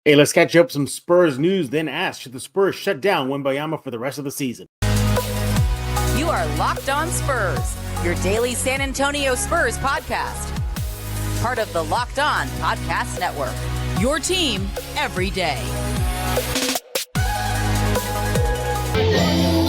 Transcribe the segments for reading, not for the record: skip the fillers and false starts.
Hey, let's catch up some Spurs news, then ask, should the Spurs shut down Wembanyama for the rest of the season? You are Locked On Spurs, your daily San Antonio Spurs podcast. Part of the Locked On Podcast Network, your team every day.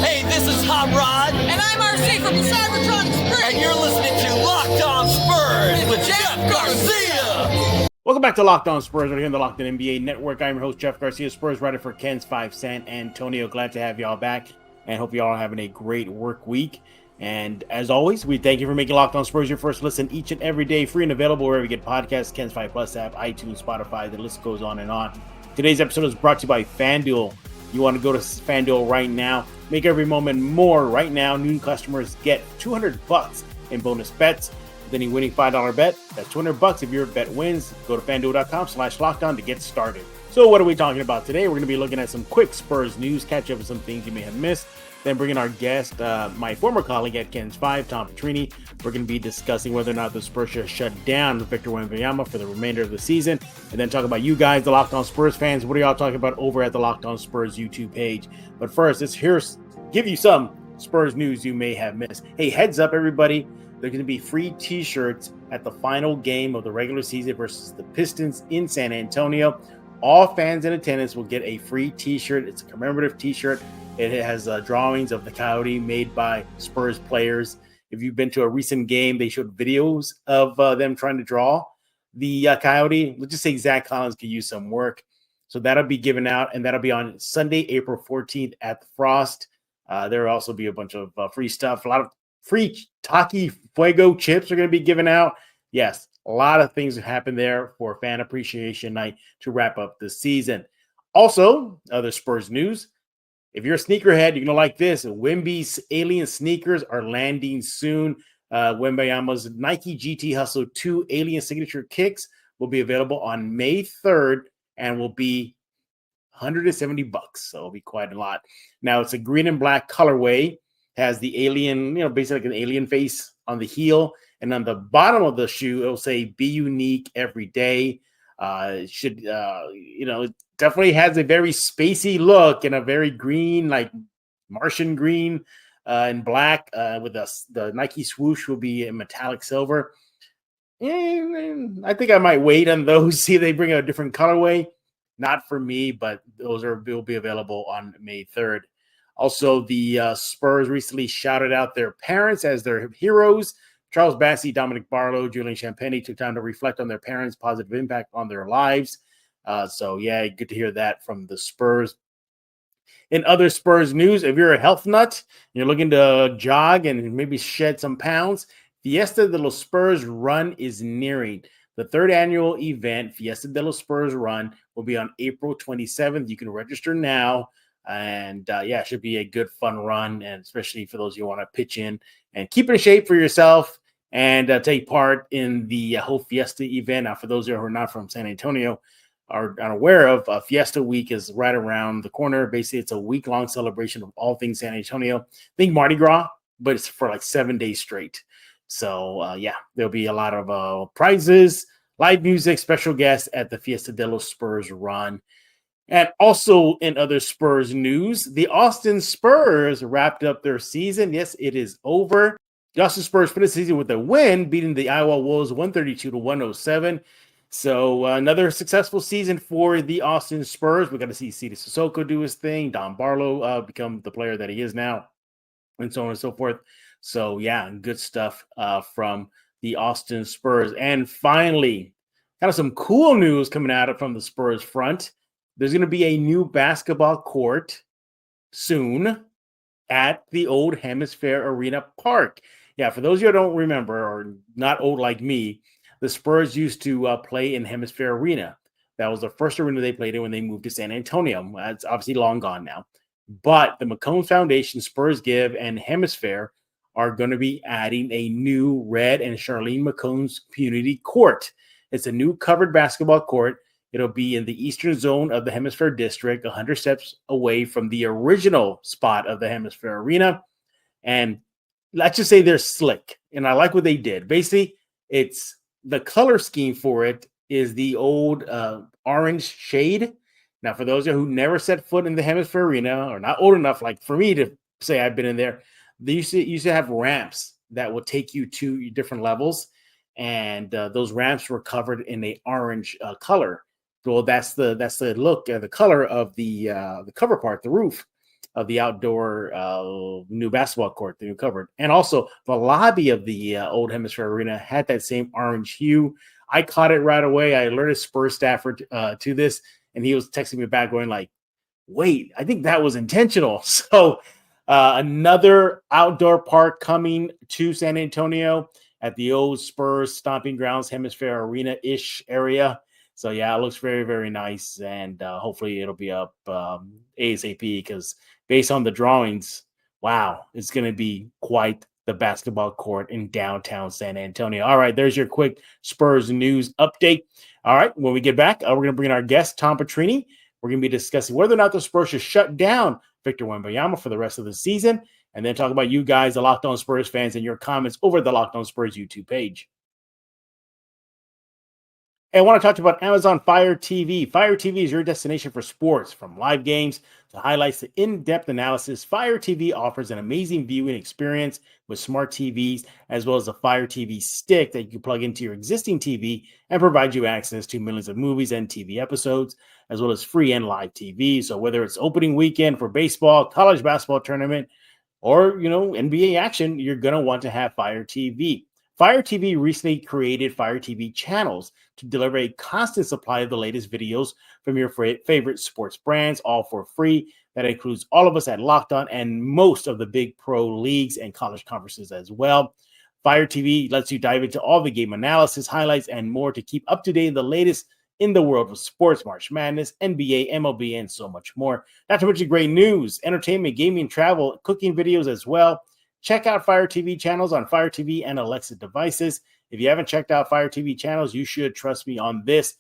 Hey, this is Hot Rod. And I'm RC from the San Antonio Spurs. And you're listening to Locked On Spurs with Jeff Garcia. Welcome back to Locked On Spurs, right here on the Locked On NBA Network. I'm your host, Jeff Garcia, Spurs writer for Ken's 5 San Antonio. Glad to have y'all back, and hope y'all are having a great work week. And as always, we thank you for making Locked On Spurs your first listen each and every day, free and available wherever you get podcasts, Ken's 5 Plus app, iTunes, Spotify, the list goes on and on. Today's episode is brought to you by FanDuel. You want to go to FanDuel right now, make every moment more. Right now, new customers get $200 in bonus bets. Any winning $5 bet, that's $200 if your bet wins. Go to FanDuel.com/lockedon to get started. So what are we talking about today? We're going to be looking at some quick Spurs news, catch up with some things you may have missed. Then bring in our guest, my former colleague at Ken's 5, Tom Petrini. We're going to be discussing whether or not the Spurs should shut down Victor Wembanyama for the remainder of the season. And then talk about you guys, the Locked On Spurs fans. What are y'all talking about over at the Locked On Spurs YouTube page? But first, let's give you some Spurs news you may have missed. Hey, heads up, everybody. There's going to be free t-shirts at the final game of the regular season versus the Pistons in San Antonio. All fans in attendance will get a free t-shirt. It's a commemorative t-shirt. It has drawings of the Coyote made by Spurs players. If you've been to a recent game, they showed videos of them trying to draw the Coyote. Let's just say Zach Collins could use some work. So that'll be given out, and that'll be on Sunday, April 14th at the Frost. There will also be a bunch of free stuff, a lot of free Taki Fuego chips are going to be given out. Yes, a lot of things happen there for Fan Appreciation Night to wrap up the season. Also, other Spurs news. If you're a sneakerhead, you're going to like this. Wemby's Alien sneakers are landing soon. Wembanyama's Nike GT Hustle 2 Alien Signature Kicks will be available on May 3rd and will be $170. So it'll be quite a lot. Now, it's a green and black colorway. Has the alien, basically like an alien face on the heel. And on the bottom of the shoe, it'll say, be unique every day. It should, it definitely has a very spacey look and a very green, like Martian green and black with the Nike swoosh will be in metallic silver. And I think I might wait on those, see if they bring a different colorway. Not for me, but those will be available on May 3rd. Also, the Spurs recently shouted out their parents as their heroes. Charles Bassey, Dominic Barlow, Julian Champagny took time to reflect on their parents' positive impact on their lives. So, yeah, good to hear that from the Spurs. In other Spurs news, if you're a health nut, you're looking to jog and maybe shed some pounds, Fiesta de los Spurs Run is nearing. The third annual event, Fiesta de los Spurs Run, will be on April 27th. You can register now. And it should be a good fun run, and especially for those who want to pitch in and keep in shape for yourself and take part in the whole Fiesta event. Now, for those who are not from San Antonio are unaware of, Fiesta Week is right around the corner. Basically, it's a week-long celebration of all things San Antonio. Think Mardi Gras, but it's for like 7 days straight. So, there'll be a lot of prizes, live music, special guests at the Fiesta de los Spurs Run. And also in other Spurs news, the Austin Spurs wrapped up their season. Yes, it is over. The Austin Spurs finished the season with a win, beating the Iowa Wolves 132-107. So another successful season for the Austin Spurs. We got to see Sidi Sissoko do his thing, Don Barlow become the player that he is now, and so on and so forth. So, good stuff from the Austin Spurs. And finally, kind of some cool news coming out from the Spurs front. There's going to be a new basketball court soon at the old Hemisphere Arena Park. Yeah, for those of you who don't remember or not old like me, the Spurs used to play in Hemisphere Arena. That was the first arena they played in when they moved to San Antonio. That's obviously long gone now. But the McCone Foundation, Spurs Give, and Hemisphere are going to be adding a new Red and Charlene McCone's community court. It's a new covered basketball court. It'll be in the eastern zone of the Hemisphere District, 100 steps away from the original spot of the Hemisphere Arena. And let's just say they're slick. And I like what they did. Basically, it's the color scheme for it is the old orange shade. Now, for those of you who never set foot in the Hemisphere Arena or not old enough, like for me to say I've been in there, they used to have ramps that will take you to different levels, and those ramps were covered in a orange color. Well, that's the look, the color of the cover part, the roof of the outdoor new basketball court, the new covered, and also the lobby of the old Hemisphere Arena had that same orange hue. I caught it right away. I alerted Spurs staffer to this, and he was texting me back, going like, "Wait, I think that was intentional." So another outdoor park coming to San Antonio at the old Spurs stomping grounds, Hemisphere Arena-ish area. So yeah, it looks very, very nice, and hopefully it'll be up ASAP, because based on the drawings, wow, it's going to be quite the basketball court in downtown San Antonio. All right, there's your quick Spurs news update. All right, when we get back, we're going to bring in our guest, Tom Petrini. We're going to be discussing whether or not the Spurs should shut down Victor Wembanyama for the rest of the season, and then talk about you guys, the Locked On Spurs fans, and your comments over the Locked On Spurs YouTube page. Hey, I want to talk about Amazon Fire TV. Fire TV is your destination for sports, from live games to highlights to in-depth analysis. Fire TV offers an amazing viewing experience with smart TVs, as well as a Fire TV stick that you can plug into your existing TV and provide you access to millions of movies and TV episodes, as well as free and live TV. So whether it's opening weekend for baseball, college basketball tournament, or NBA action, you're going to want to have Fire TV. Fire TV recently created Fire TV channels to deliver a constant supply of the latest videos from your favorite sports brands, all for free. That includes all of us at Locked On and most of the big pro leagues and college conferences as well. Fire TV lets you dive into all the game analysis, highlights, and more to keep up to date in the latest in the world of sports, March Madness, NBA, MLB, and so much more. Not to mention great news, entertainment, gaming, travel, cooking videos as well. Check out Fire TV channels on Fire TV and Alexa devices. If you haven't checked out Fire TV channels, you should. Trust me on this.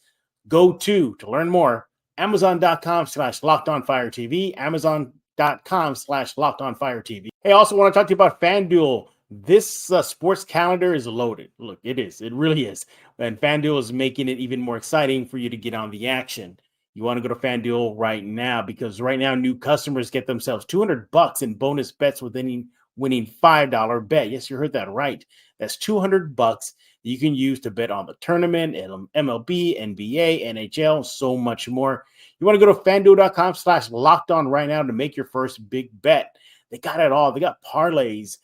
Go to learn more, Amazon.com/LockedOnFireTV, Amazon.com/LockedOnFireTV. Hey, I also want to talk to you about FanDuel. This sports calendar is loaded. Look, it is. It really is. And FanDuel is making it even more exciting for you to get on the action. You want to go to FanDuel right now, because right now new customers get themselves $200 in bonus bets winning $5 bet. Yes, you heard that right. That's $200 you can use to bet on the tournament, MLB, NBA, NHL, so much more. You want to go to FanDuel.com/LockedOn right now to make your first big bet. They got it all. They got parlays.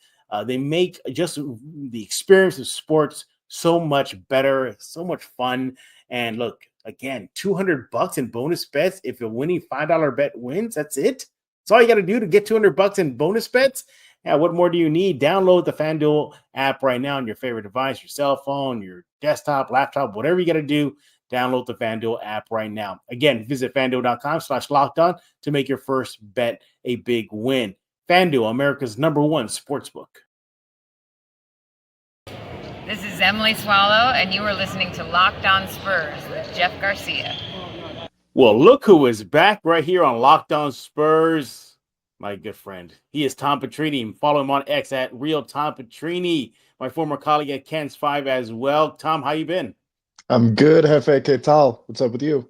They make just the experience of sports so much better, so much fun. And look, again, $200 in bonus bets. If a winning $5 bet wins, that's it. That's all you got to do to get $200 in bonus bets. Yeah, what more do you need? Download the FanDuel app right now on your favorite device, your cell phone, your desktop, laptop, whatever you got to do. Download the FanDuel app right now. Again, visit FanDuel.com/LockedOn to make your first bet a big win. FanDuel, America's #1 sportsbook. This is Emily Swallow, and you are listening to Locked On Spurs with Jeff Garcia. Well, look who is back right here on Locked On Spurs. My good friend. He is Tom Petrini. Follow him on X at Real Tom Petrini. My former colleague at Ken's 5 as well. Tom, how you been? I'm good, Hefe. ¿Qué tal? What's up with you?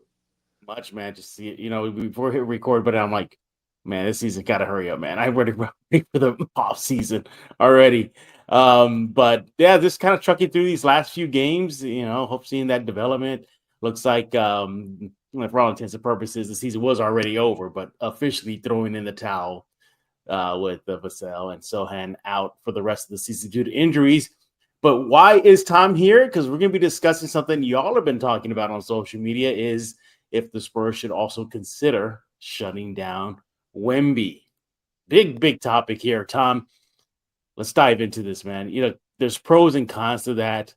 Much, man. Just see it, before we hit record, but I'm like, man, this season gotta hurry up, man. I'm ready for the off season already. But yeah, just kind of trucking through these last few games, hope seeing that development. Looks like for all intents and purposes, the season was already over, but officially throwing in the towel with Vassell and Sohan out for the rest of the season due to injuries. But why is Tom here? Because we're going to be discussing something y'all have been talking about on social media, is if the Spurs should also consider shutting down Wemby. Big topic here, Tom. Let's dive into this, man. There's pros and cons to that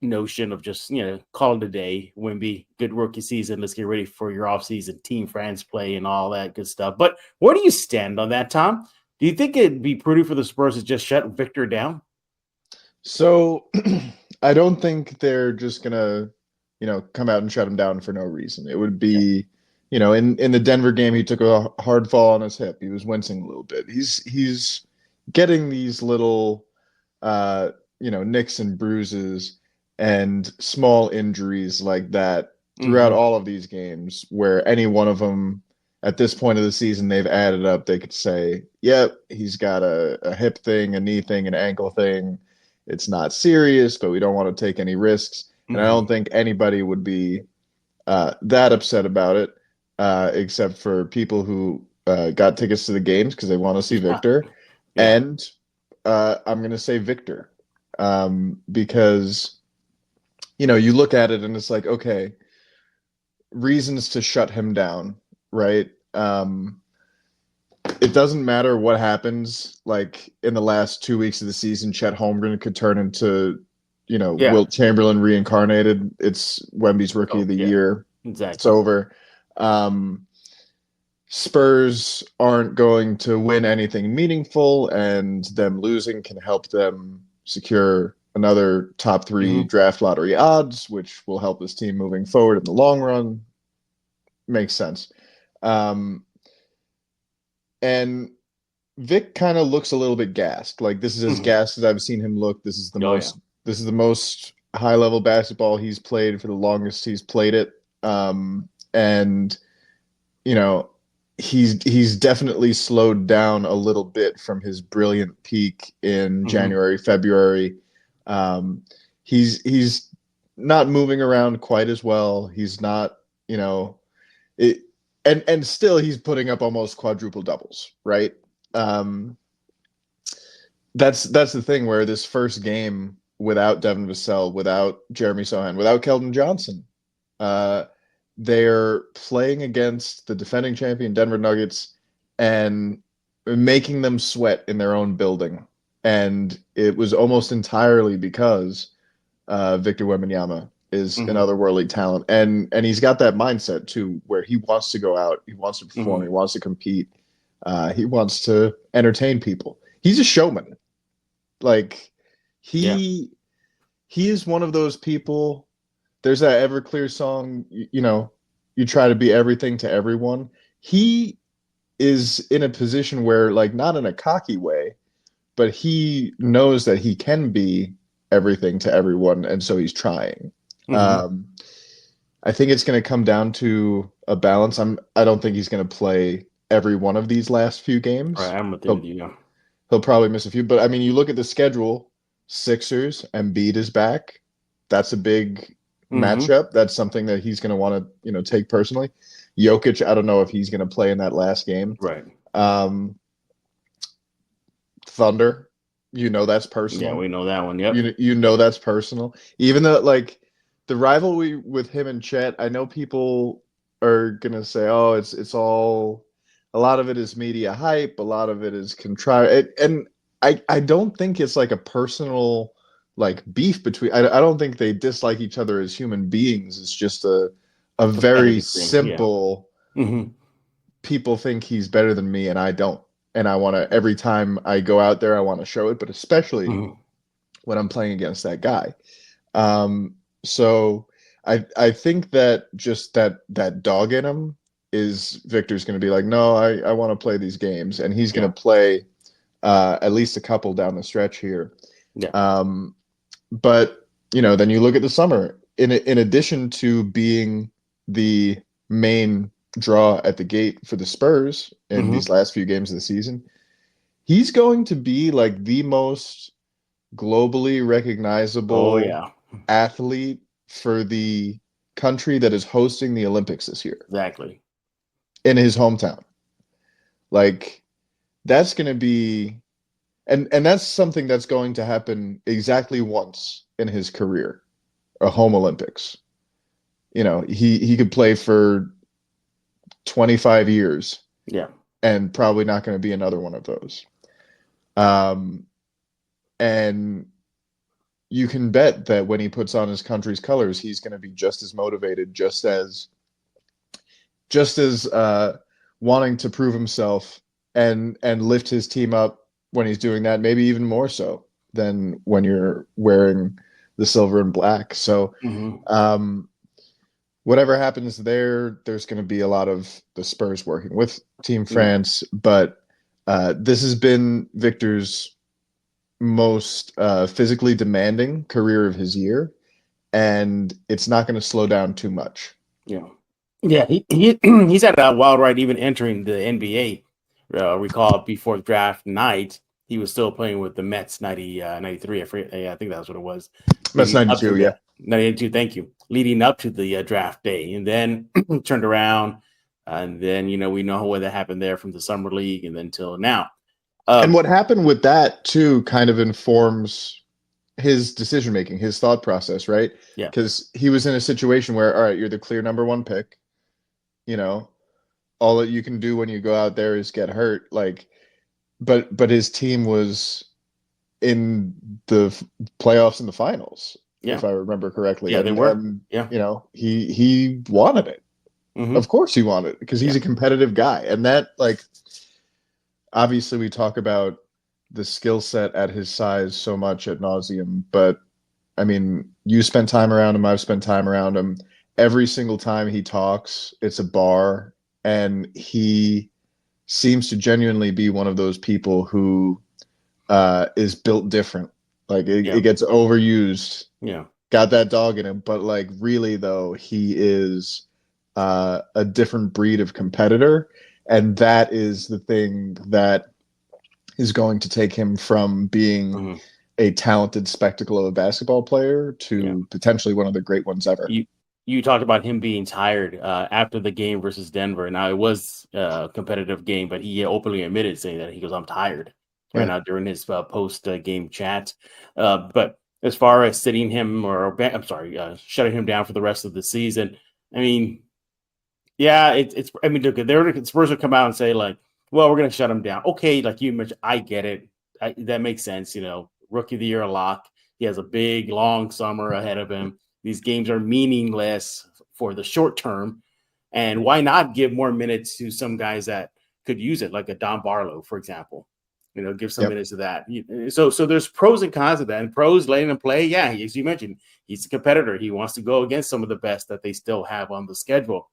notion of just, call it a day. Wemby, good rookie season. Let's get ready for your offseason team friends play and all that good stuff. But where do you stand on that, Tom? Do you think it'd be prudent for the Spurs to just shut Victor down? So I don't think they're just going to, come out and shut him down for no reason. It would be, in the Denver game, he took a hard fall on his hip. He was wincing a little bit. He's getting these little, nicks and bruises and small injuries like that throughout all of these games where any one of them at this point of the season they've added up, they could say, yep, he's got a hip thing, a knee thing, an ankle thing. It's not serious, but we don't want to take any risks. And I don't think anybody would be that upset about it, except for people who got tickets to the games because they want to see Victor. Yeah. And I'm going to say Victor because, you look at it and it's like, okay, reasons to shut him down, right? It doesn't matter what happens. Like in the last 2 weeks of the season, Chet Holmgren could turn into, Wilt Chamberlain reincarnated. It's Wemby's rookie of the year. Exactly. It's over. Spurs aren't going to win anything meaningful, and them losing can help them secure another top 3 draft lottery odds, which will help this team moving forward in the long run. Makes sense. And Vic kind of looks a little bit gassed. Like this is as gassed as I've seen him look. This is the most. Yeah. This is the most high level basketball he's played for the longest he's played it. And he's definitely slowed down a little bit from his brilliant peak in January, February. He's not moving around quite as well. He's not, and still he's putting up almost quadruple doubles, right? That's the thing where this first game without Devin Vassell, without Jeremy Sohan, without Keldon Johnson, they're playing against the defending champion Denver Nuggets and making them sweat in their own building. And it was almost entirely because Victor Wembanyama is an otherworldly talent. And he's got that mindset too, where he wants to go out, he wants to perform, he wants to compete, he wants to entertain people. He's a showman. Like he is one of those people. There's that Everclear song, you try to be everything to everyone. He is in a position where, like, not in a cocky way, but he knows that he can be everything to everyone, and so he's trying. I think it's going to come down to a balance. I don't think he's going to play every one of these last few games. Right, I'm with you. He'll probably miss a few, but I mean, you look at the schedule, Sixers, Embiid is back. That's a big matchup. That's something that he's going to want to, take personally. Jokic, I don't know if he's going to play in that last game. Right. Thunder, that's personal. Yeah, we know that one. Yep. That's personal. Even though, like, the rivalry with him and Chet, I know people are going to say, oh, it's all, a lot of it is media hype. A lot of it is contrived. And I don't think it's like a personal, like, beef between. I don't think they dislike each other as human beings. It's just a very simple. Yeah. People think he's better than me, and I don't. And I want to, every time I go out there, I want to show it, but especially when I'm playing against that guy. So I think that just that dog in him is Victor's going to be like, no, I want to play these games, and he's going to play at least a couple down the stretch here. Yeah. But then you look at the summer. In addition to being the main draw at the gate for the Spurs in these last few games of the season, he's going to be like the most globally recognizable athlete for the country that is hosting the Olympics this year. Exactly. In his hometown. Like, that's going to be, and that's something that's going to happen exactly once in his career, a home Olympics. He could play for 25 years. Yeah. And probably not going to be another one of those. And you can bet that when he puts on his country's colors, he's going to be just as motivated, just as wanting to prove himself and lift his team up when he's doing that, maybe even more so than when you're wearing the silver and black. So, whatever happens there's going to be a lot of the Spurs working with Team France, but this has been Victor's most physically demanding career of his year, and it's not going to slow down too much. Yeah, yeah. He's had a wild ride even entering the NBA. Recall before draft night, he was still playing with the Mets 93. I think that's what it was. That's Leading up to 92. Yeah. 92. Thank you. Leading up to the draft day, and then turned around, and then we know what that happened there from the summer league, and then till now. And what happened with that too kind of informs his decision making, his thought process, right? Yeah. Because he was in a situation where, all right, you're the clear number one pick. You know, all that you can do when you go out there is get hurt. Like, but his team was in the playoffs and the finals, Yeah. if I remember correctly. Yeah, they were. And, Yeah. he wanted it. Mm-hmm. Of course he wanted it because he's a competitive guy. And that, like, obviously we talk about the skill set at his size so much ad nauseum, but I mean, you spent time around him, I've spent time around him. Every single time he talks, it's a bar, and he seems to genuinely be one of those people who is built different. Like it gets overused. Yeah. Got that dog in him, but like really though, he is a different breed of competitor, and that is the thing that is going to take him from being a talented spectacle of a basketball player to potentially one of the great ones ever. You talked about him being tired after the game versus Denver. Now it was a competitive game, but he openly admitted saying that he goes, "I'm tired." Right now during his post game chat. But as far as sitting him shutting him down for the rest of the season, I mean, yeah, it's. I mean, look, the Spurs will come out and say like, "Well, we're going to shut him down." Okay, like you mentioned, I get it. That makes sense. Rookie of the year, a lock. He has a big, long summer ahead of him. These games are meaningless for the short term, and why not give more minutes to some guys that could use it, like a Don Barlow, for example. Give some minutes to that. So there's pros and cons of that. And pros, letting him play. Yeah, as you mentioned, he's a competitor. He wants to go against some of the best that they still have on the schedule.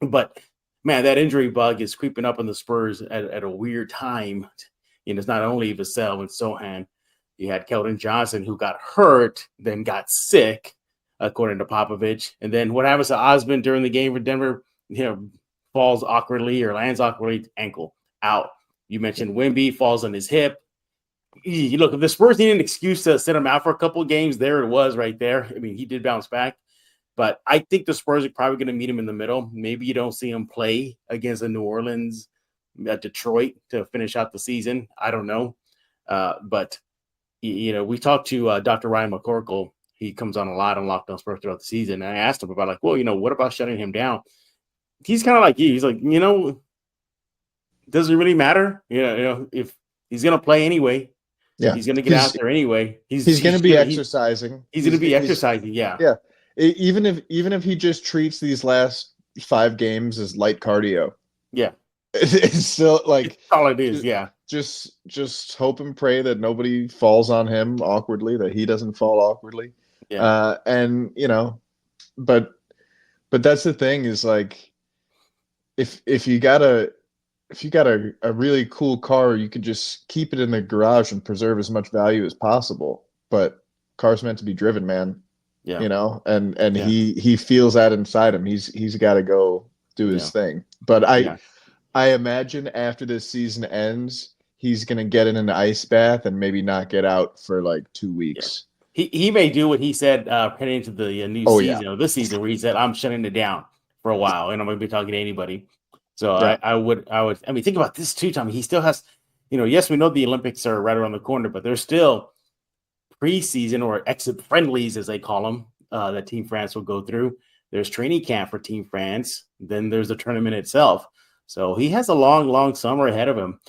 But man, that injury bug is creeping up on the Spurs at a weird time. It's not only Vassell and Sohan. You had Keldon Johnson, who got hurt, then got sick, according to Popovich. And then what happens to Osman during the game for Denver? Falls awkwardly or lands awkwardly, ankle out. You mentioned Wemby falls on his hip. Look, if the Spurs need an excuse to sit him out for a couple of games, there it was right there. I mean, he did bounce back. But I think the Spurs are probably going to meet him in the middle. Maybe you don't see him play against the New Orleans, Detroit to finish out the season. I don't know. But, we talked to Dr. Ryan McCorkle. He comes on a lot on Locked On Spurs throughout the season. And I asked him about what about shutting him down? He's kind of like you. He's like, does it really matter? If he's going to play anyway, he's going to get out there anyway. He's going to be exercising. He's going to be exercising. Yeah. Even if he just treats these last 5 games as light cardio. Yeah. It's still like it's all it is. Yeah. Just hope and pray that nobody falls on him awkwardly, that he doesn't fall awkwardly. Yeah. But that's the thing is like, if you got a really cool car, you could just keep it in the garage and preserve as much value as possible. But car's meant to be driven, man. Yeah. And he feels that inside him. He's got to go do his thing. But I imagine after this season ends, he's going to get in an ice bath and maybe not get out for like 2 weeks. Yeah. He may do what he said heading into the new season or this season, where he said, "I'm shutting it down for a while, and I'm going to be talking to anybody." So I would. I mean, think about this too, Tommy. He still has, yes, we know the Olympics are right around the corner, but there's still preseason or exit friendlies, as they call them, that Team France will go through. There's training camp for Team France. Then there's the tournament itself. So he has a long, long summer ahead of him.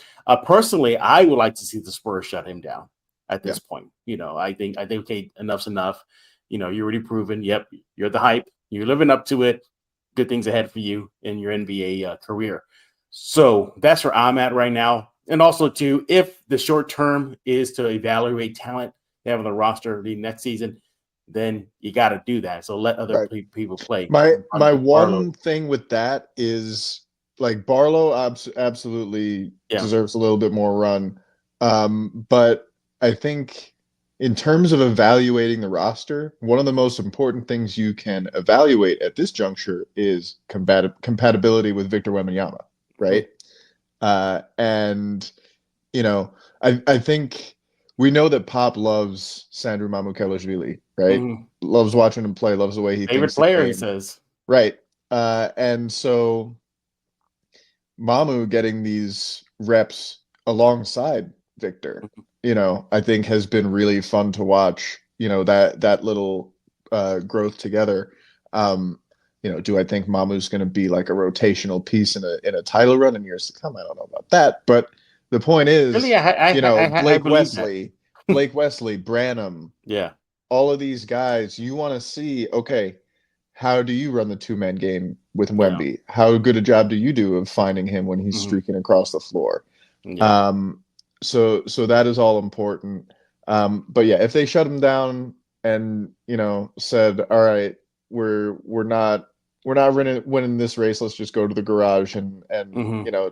Personally, I would like to see the Spurs shut him down at this point. I think okay, enough's enough. You're already proven. Yep, you're the hype. You're living up to it. Good things ahead for you in your NBA career. So that's where I'm at right now. And also, too, if the short term is to evaluate talent they have on the roster the next season, then you got to do that. So let other people play. My one thing with that is like Barlow absolutely deserves a little bit more run. But I think in terms of evaluating the roster, one of the most important things you can evaluate at this juncture is compatibility with Victor Wembanyama, right? And I think we know that Pop loves Sandro Mamukelashvili, right? Loves watching him play, loves the way he Favorite thinks the player, he game. says. Right. And so Mamu getting these reps alongside Victor, I think has been really fun to watch, that little growth together. Do I think Mamu's going to be like a rotational piece in a title run in years to come? I don't know about that, but the point is, Really, I believe that. Blake Wesley, Branham, Yeah. all of these guys, you want to see, okay, how do you run the two-man game with Wemby? Yeah. How good a job do you do of finding him when he's streaking across the floor? Yeah. So that is all important. But yeah, if they shut him down and said, all right, we're not winning this race, let's just go to the garage and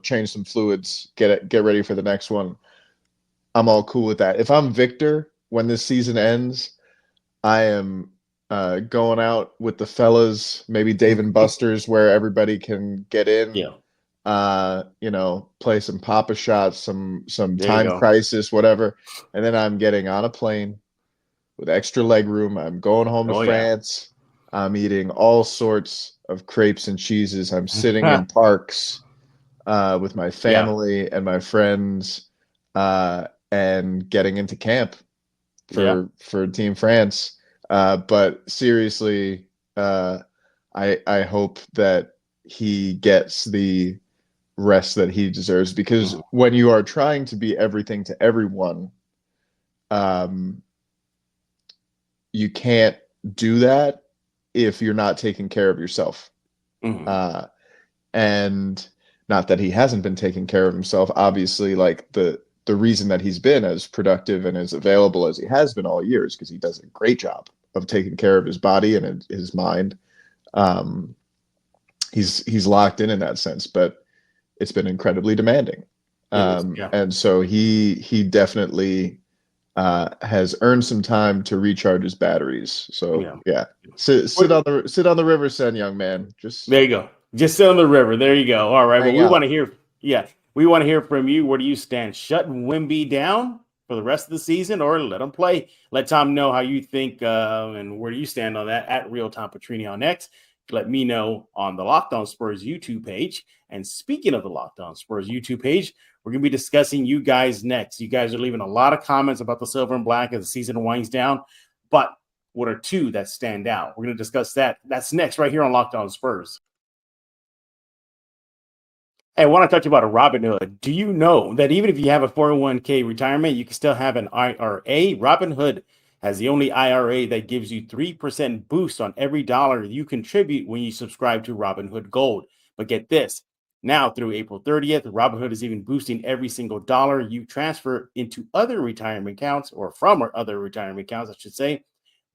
change some fluids, get ready for the next one, I'm all cool with that. If I'm Victor when this season ends, I am going out with the fellas, maybe Dave and Buster's, where everybody can get in. Yeah. Play some Papa shots, some Time Crisis, whatever, and then I'm getting on a plane with extra leg room. I'm going home to France. Yeah. I'm eating all sorts of crepes and cheeses. I'm sitting in parks with my family and my friends, and getting into camp for Team France. But seriously, I hope that he gets the rest that he deserves, because when you are trying to be everything to everyone, you can't do that if you're not taking care of yourself. And not that he hasn't been taking care of himself. Obviously, like the reason that he's been as productive and as available as he has been all year is because he does a great job of taking care of his body and his mind. He's locked in that sense, but it's been incredibly demanding. And so he definitely has earned some time to recharge his batteries. So sit on the river, Sen, young man. Just there you go. Just sit on the river. There you go. All right. Well, we want to hear. Yeah, we want to hear from you. Where do you stand? Shut Wemby down for the rest of the season, or let him play? Let Tom know how you think and where do you stand on that at Real Tom Petrini on X. Let me know on the Locked On Spurs YouTube page. And speaking of the Locked On Spurs YouTube page, we're going to be discussing you guys next. You guys are leaving a lot of comments about the silver and black as the season winds down. But what are two that stand out? We're going to discuss that. That's next right here on Locked On Spurs. Hey, I want to talk to you about a Robinhood. Do you know that even if you have a 401k retirement, you can still have an IRA? Robinhood has the only IRA that gives you 3% boost on every dollar you contribute when you subscribe to Robinhood Gold. But get this, now through April 30th, Robinhood is even boosting every single dollar you transfer into other retirement accounts, or from other retirement accounts, I should say,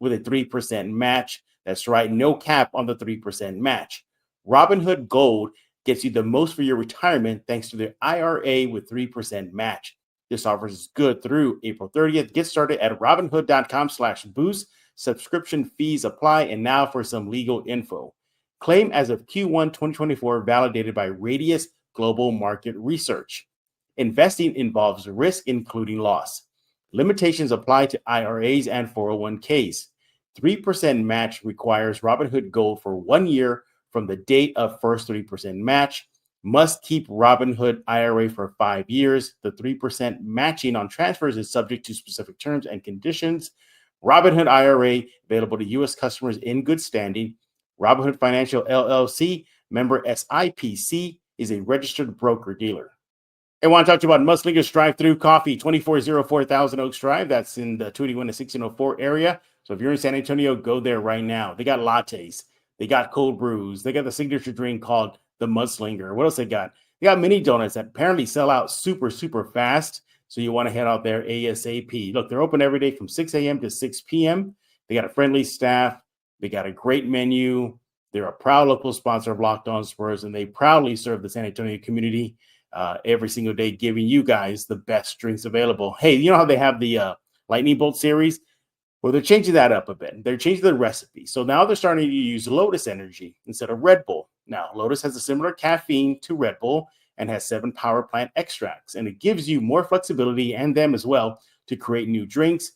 with a 3% match. That's right, no cap on the 3% match. Robinhood Gold gets you the most for your retirement thanks to their IRA with 3% match. This offer is good through April 30th. Get started at robinhood.com/boost. Subscription fees apply. And now for some legal info. Claim as of Q1 2024, validated by Radius Global Market Research. Investing involves risk, including loss. Limitations apply to IRAs and 401ks. 3% match requires Robinhood Gold for 1 year from the date of first 3% match. Must keep Robinhood IRA for 5 years. The 3% matching on transfers is subject to specific terms and conditions. Robinhood IRA available to U.S. customers in good standing. Robinhood Financial LLC, member SIPC, is a registered broker-dealer. I want to talk to you about Mudslingers Drive-Thru Coffee, 2404 Thousand Oaks Drive. That's in the 281 to 1604 area. So if you're in San Antonio, go there right now. They got lattes. They got cold brews. They got the signature drink called the Mudslinger. What else they got? They got mini donuts that apparently sell out super, super fast. So you want to head out there ASAP. Look, they're open every day from 6 a.m. to 6 p.m. They got a friendly staff. They got a great menu. They're a proud local sponsor of Locked On Spurs, and they proudly serve the San Antonio community every single day, giving you guys the best drinks available. Hey, you know how they have the lightning bolt series. Well, they're changing that up a bit. They're changing the recipe. So now they're starting to use Lotus Energy instead of Red Bull. Now, Lotus has a similar caffeine to Red Bull and has 7 power plant extracts, and it gives you more flexibility and them as well to create new drinks.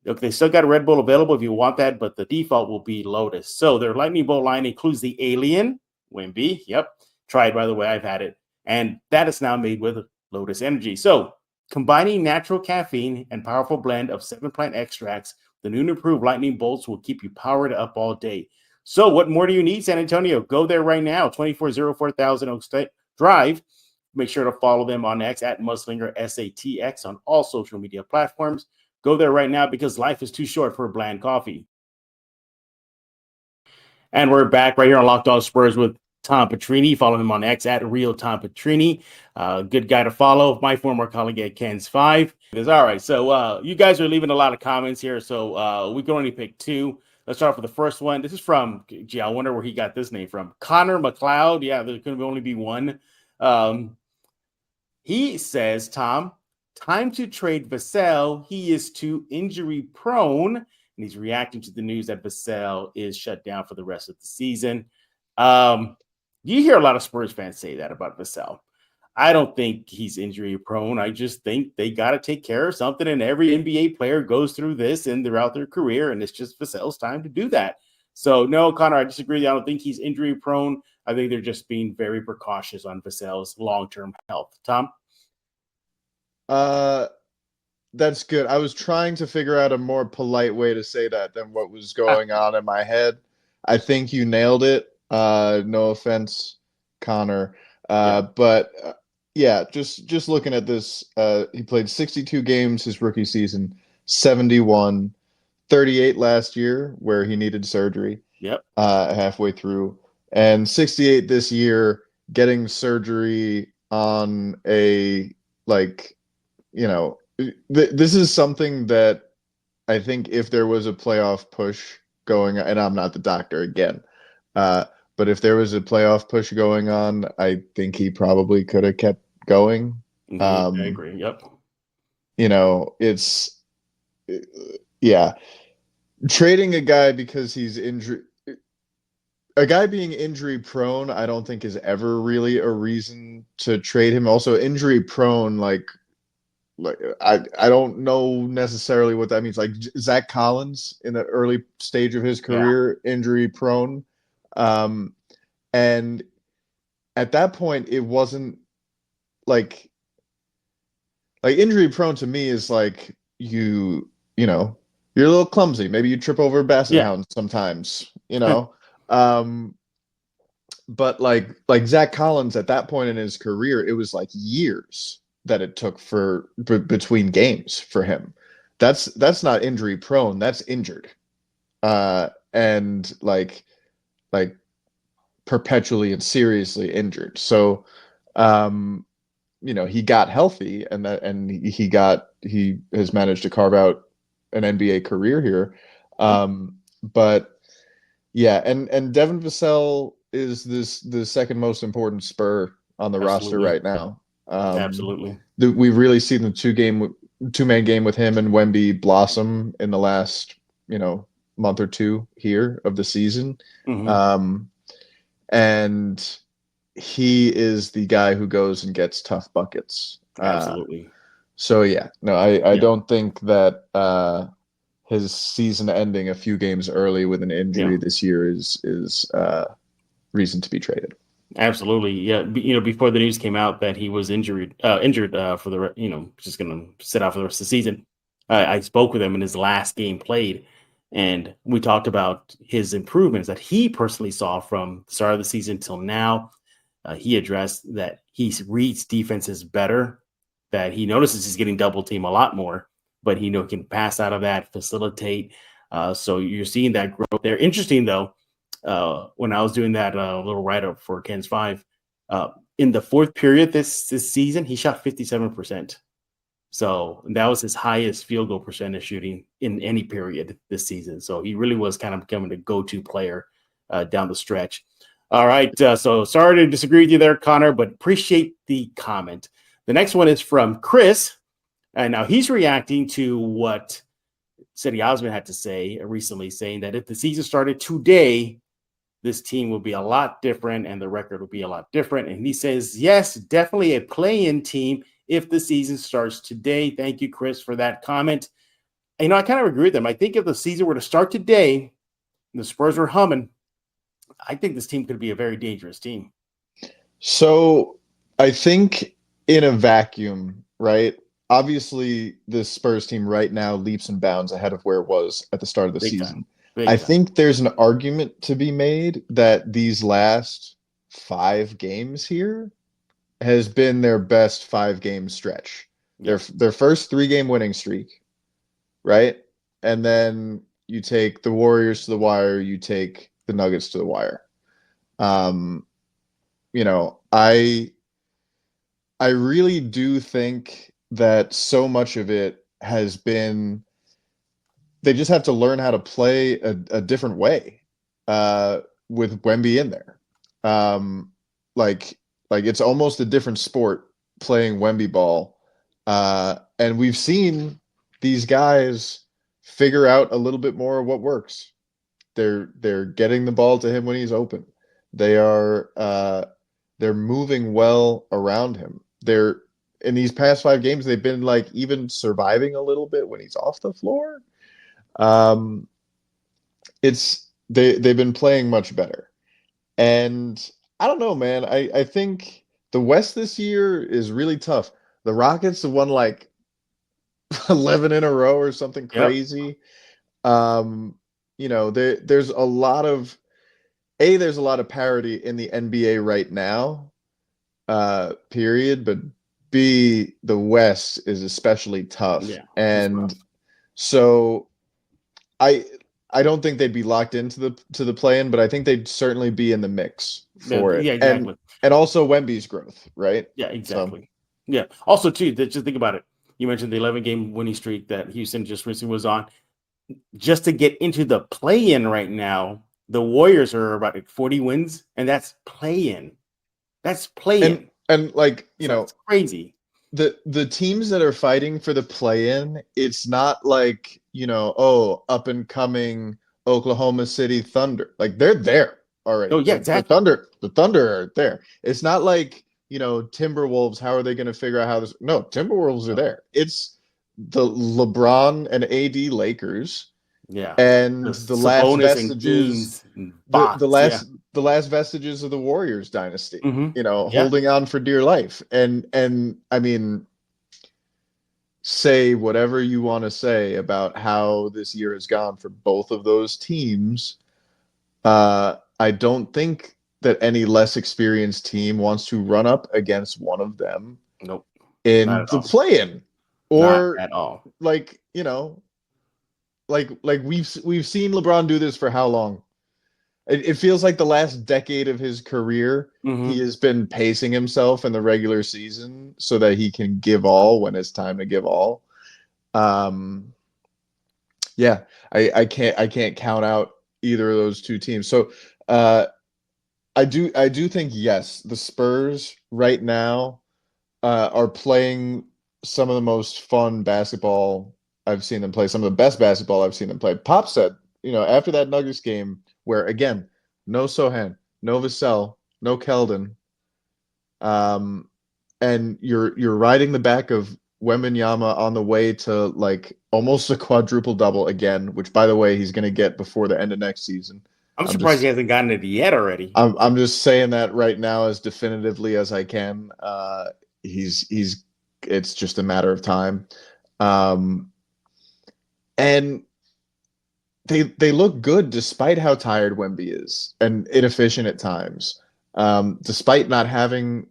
Look, they still got a Red Bull available if you want that, but the default will be Lotus. So their Lightning Bolt line includes the Alien, Wemby. Yep. Tried, by the way. I've had it. And that is now made with Lotus Energy. So combining natural caffeine and powerful blend of 7 plant extracts, the new and improved Lightning Bolts will keep you powered up all day. So what more do you need, San Antonio? Go there right now, 2404 Thousand Oaks Drive. Make sure to follow them on X at Muslinger SATX on all social media platforms. Go there right now because life is too short for a bland coffee. And we're back right here on Locked On Spurs with Tom Petrini. Follow him on X at Real Tom Petrini. Good guy to follow. My former colleague at Ken's 5. All right, so you guys are leaving a lot of comments here, so we can only pick 2. Let's start off with the first one. This is from, I wonder where he got this name from. Connor McLeod. Yeah, there could only be one. He says, Tom, time to trade Vassell. He is too injury prone. And he's reacting to the news that Vassell is shut down for the rest of the season. You hear a lot of Spurs fans say that about Vassell. I don't think he's injury prone. I just think they got to take care of something. And every NBA player goes through this and throughout their career. And it's just Vassell's time to do that. So, no, Connor, I disagree. I don't think he's injury prone. I think they're just being very precautious on Vassell's long-term health. Tom? That's good. I was trying to figure out a more polite way to say that than what was going on in my head. I think you nailed it. No offense, Connor. But yeah, just looking at this, he played 62 games his rookie season, 71, 38 last year where he needed surgery. Yep. Halfway through, and 68 this year, getting surgery on a this is something that I think if there was a playoff push going, and I'm not the doctor again, but if there was a playoff push going on, I think he probably could have kept going. I agree. Yep. Trading a guy because he's injured, a guy being injury prone, I don't think is ever really a reason to trade him. Also, injury prone, I don't know necessarily what that means. Like Zach Collins in the early stage of his career, injury prone. And at that point, it wasn't like injury prone to me is like you're a little clumsy. Maybe you trip over a basset hound sometimes, but like Zach Collins at that point in his career, it was like years that it took for between games for him. That's not injury prone. That's injured. And like perpetually and seriously injured. So, he got healthy and he has managed to carve out an NBA career here. But yeah, and Devin Vassell is the second most important Spur on the roster right now. Absolutely. We've really seen the two-man game with him and Wemby blossom in the last, month or two here of the season. Mm-hmm. And he is the guy who goes and gets tough buckets. Absolutely. So yeah, no, I don't think that his season ending a few games early with an injury this year is reason to be traded. Absolutely. Yeah. Before the news came out that he was injured for the, just going to sit out for the rest of the season. I spoke with him in his last game played, and we talked about his improvements that he personally saw from the start of the season till now. He addressed that he reads defenses better, that he notices he's getting double team a lot more, but he can pass out of that, facilitate. So you're seeing that growth there. Interesting though. When I was doing that little write-up for Ken's 5, in the fourth period this season, he shot 57%. So that was his highest field goal percentage shooting in any period this season. So he really was kind of becoming a go-to player down the stretch. All right. So sorry to disagree with you there, Connor, but appreciate the comment. The next one is from Chris. And now he's reacting to what Cedi Osman had to say recently, saying that if the season started today, this team will be a lot different and the record will be a lot different. And he says, yes, definitely a play-in team if the season starts today. Thank you, Chris, for that comment. And, I kind of agree with them. I think if the season were to start today and the Spurs were humming, I think this team could be a very dangerous team. So I think in a vacuum, right? Obviously, this Spurs team right now leaps and bounds ahead of where it was at the start of the season. I think there's an argument to be made that these last 5 games here has been their best 5-game stretch. Their first 3-game winning streak, right? And then you take the Warriors to the wire, you take the Nuggets to the wire. I really do think that so much of it has been they just have to learn how to play a different way with Wemby in there. Like it's almost a different sport playing Wemby ball. And we've seen these guys figure out a little bit more of what works. They're getting the ball to him when he's open. They're moving well around him. They're in these past 5 games, they've been like even surviving a little bit when he's off the floor. They've been playing much better. And I don't know, man. I think the West this year is really tough. The Rockets have won like 11 in a row or something crazy. There's a lot of parity in the NBA right now, period. But B, the West is especially tough. Yeah, and so I don't think they'd be locked into the play-in, but I think they'd certainly be in the mix for it. Yeah, exactly. And also Wemby's growth, right? Yeah, exactly. So. Yeah. Also, too, just think about it. You mentioned the 11-game winning streak that Houston just recently was on. Just to get into the play-in right now, the Warriors are about 40 wins, and that's play-in. That's play-in. And it's crazy. The teams that are fighting for the play-in, it's not like, up and coming Oklahoma City Thunder. Like they're there already. Oh, yeah, exactly. The Thunder are there. It's not like, Timberwolves, how are they going to figure out how this? No, Timberwolves are there. It's the LeBron and AD Lakers. Yeah. And the last vestiges the last vestiges of the Warriors dynasty, holding on for dear life. And I mean, say whatever you want to say about how this year has gone for both of those teams. I don't think that any less experienced team wants to run up against one of them. Nope. In the play-in. Or not at all. Like we've seen LeBron do this for how long? It feels like the last decade of his career, he has been pacing himself in the regular season so that he can give all when it's time to give all. I can't count out either of those two teams. So I do think, yes, the Spurs right now are playing some of the most fun basketball I've seen them play, some of the best basketball I've seen them play. Pop said, after that Nuggets game, where again, no Sohan, no Vassell, no Keldon, and you're riding the back of Wembanyama on the way to like almost a quadruple double again, which by the way he's going to get before the end of next season. I'm surprised he hasn't gotten it yet already. I'm just saying that right now as definitively as I can. It's just a matter of time. And they look good despite how tired Wemby is and inefficient at times. Despite not having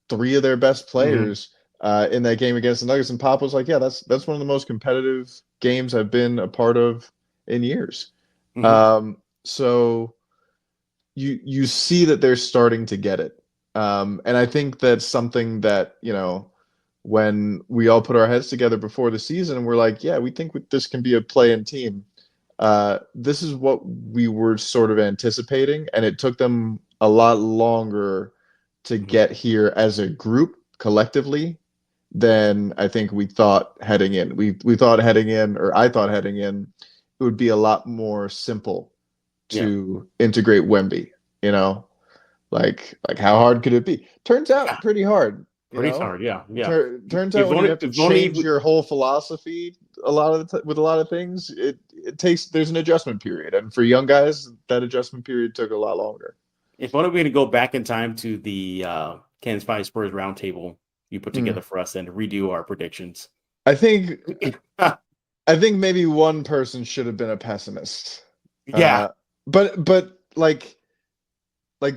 3 of their best players in that game against the Nuggets. And Pop was like, yeah, that's one of the most competitive games I've been a part of in years. So you see that they're starting to get it. And I think that's something that, when we all put our heads together before the season, we're like, yeah, we think this can be a play-in team. This is what we were sort of anticipating, and it took them a lot longer to get here as a group collectively than I think we thought heading in. We thought heading in, or I thought heading in, it would be a lot more simple to integrate Wemby. You know, like how hard could it be? Turns out pretty hard. Pretty hard, yeah. Turns out when you have to change your whole philosophy a lot of with a lot of things, it takes there's an adjustment period, and for young guys, that adjustment period took a lot longer. If only we could go back in time to the Kansas 5 Spurs roundtable you put together for us and redo our predictions. I think maybe one person should have been a pessimist. Yeah, but like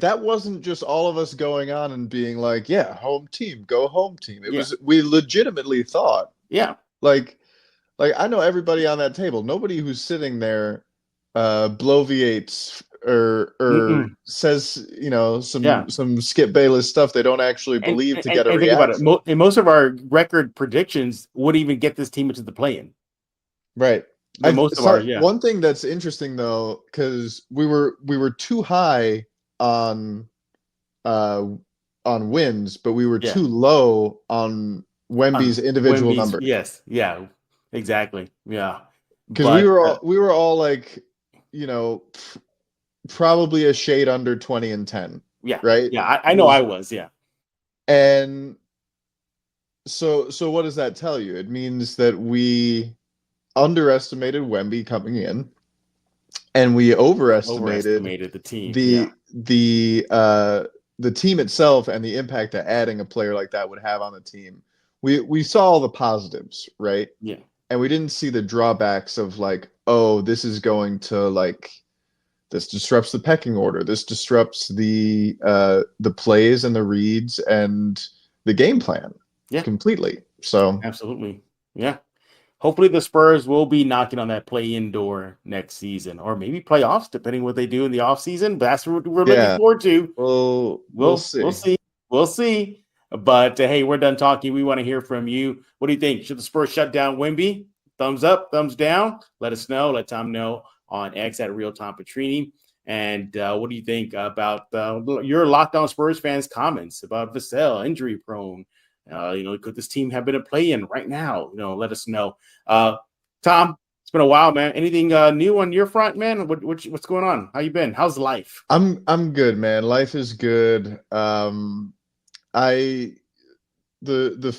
that wasn't just all of us going on and being like, yeah, home team, go home team. It was, we legitimately thought, like I know everybody on that table, nobody who's sitting there bloviates or says, you know, some Skip Bayless stuff they don't actually believe to get a reaction. Think about it. And most of our record predictions would even get this team into the play-in. Right. One thing that's interesting though, because we were too high on wins, but we were too low on Wemby's individual numbers. Yes, yeah, exactly. Yeah, because we were all like, you know, probably a shade under 20 and 10. Yeah, right. Yeah, I know I was. Yeah, and so what does that tell you? It means that we underestimated Wemby coming in, and we overestimated the team. The team itself and the impact that adding a player like that would have on the team. We saw all the positives, right? Yeah. And we didn't see the drawbacks of like, oh, this is going to this disrupts the pecking order. This disrupts the plays and the reads and the game plan completely. So absolutely. Yeah. Hopefully the Spurs will be knocking on that play-in door next season, or maybe playoffs, depending what they do in the offseason. But that's what we're looking forward to. We'll see. We'll see. But hey, we're done talking. We want to hear from you. What do you think? Should the Spurs shut down Wemby? Thumbs up, thumbs down. Let us know. Let Tom know on X at Real Tom Petrini. And what do you think about your Locked On Spurs fans' comments about Vassell, injury prone? Could this team have been a play-in right now? Let us know. Tom, it's been a while, man. Anything new on your front, man? What's going on? How you been? How's life? I'm good, man. Life is good. The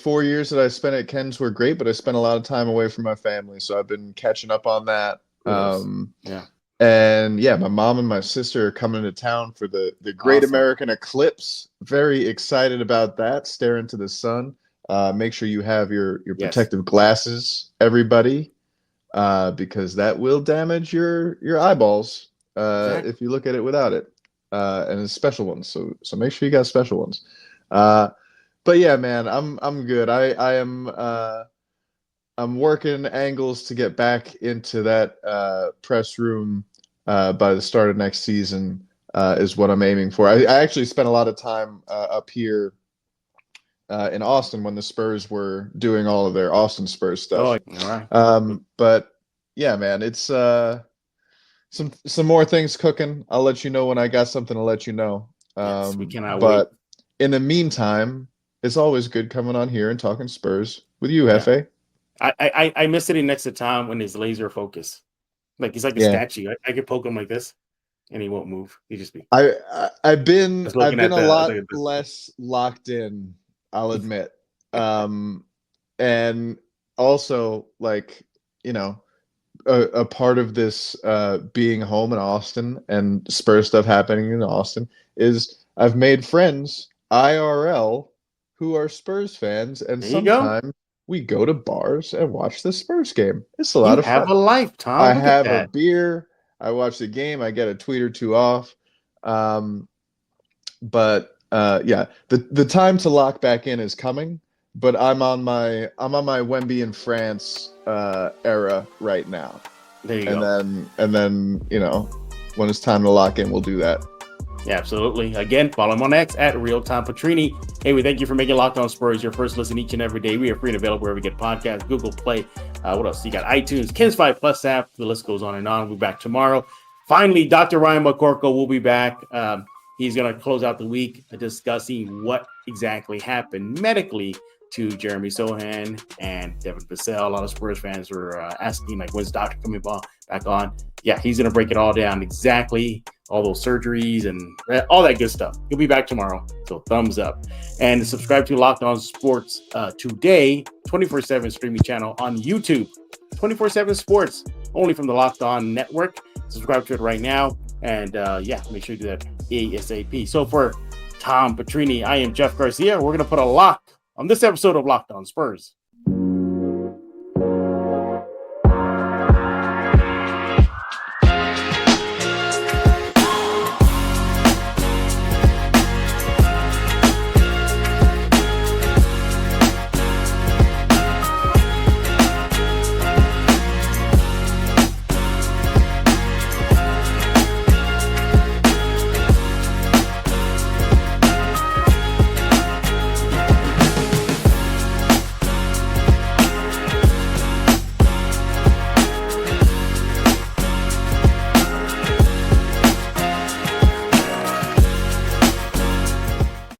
4 years that I spent at Ken's were great, but I spent a lot of time away from my family, so I've been catching up on that. And my mom and my sister are coming to town for the Great American Eclipse. Very excited about that. Stare into the sun. Make sure you have your protective glasses, everybody, because that will damage your eyeballs if you look at it without it. And it's special ones, so make sure you got special ones. But yeah, man, I'm good. I'm working angles to get back into that press room by the start of next season is what I'm aiming for. I actually spent a lot of time up here in Austin when the Spurs were doing all of their Austin Spurs stuff. But yeah, man, it's some more things cooking. I'll let you know when I got something to let you know. Yes, we cannot wait. In the meantime, it's always good coming on here and talking Spurs with you, Hefe. I miss sitting next to Tom when his laser focus. Like he's like a statue. I could poke him like this, and he won't move. He just be. I've been a lot less locked in, I'll admit. And also, like, a part of this being home in Austin and Spurs stuff happening in Austin is I've made friends IRL who are Spurs fans, and sometimes we go to bars and watch the Spurs game. It's a lot of fun. You have a life, Tom. I have a beer. I watch the game. I get a tweet or two off. But the time to lock back in is coming. But I'm on my Wemby in France era right now. There you go. And then when it's time to lock in, we'll do that. Yeah, absolutely. Again, follow him on X at Real Tom Petrini. Hey, we thank you for making Locked On Spurs your first listen each and every day. We are free and available wherever we get podcasts, Google Play. What else? You got iTunes, Kens 5 Plus app. The list goes on and on. We'll be back tomorrow. Finally, Dr. Ryan McCorkle will be back. He's going to close out the week discussing what exactly happened medically to Jeremy Sohan and Devin Vassell. A lot of Spurs fans were asking, like, when's Doctor coming back on? Yeah, he's going to break it all down exactly, all those surgeries and all that good stuff. He'll be back tomorrow, so thumbs up. And subscribe to Locked On Sports today, 24/7 streaming channel on YouTube. 24/7 Sports, only from the Locked On Network. Subscribe to it right now. And make sure you do that ASAP. So for Tom Petrini, I am Jeff Garcia. We're going to put a lock on this episode of Locked On Spurs.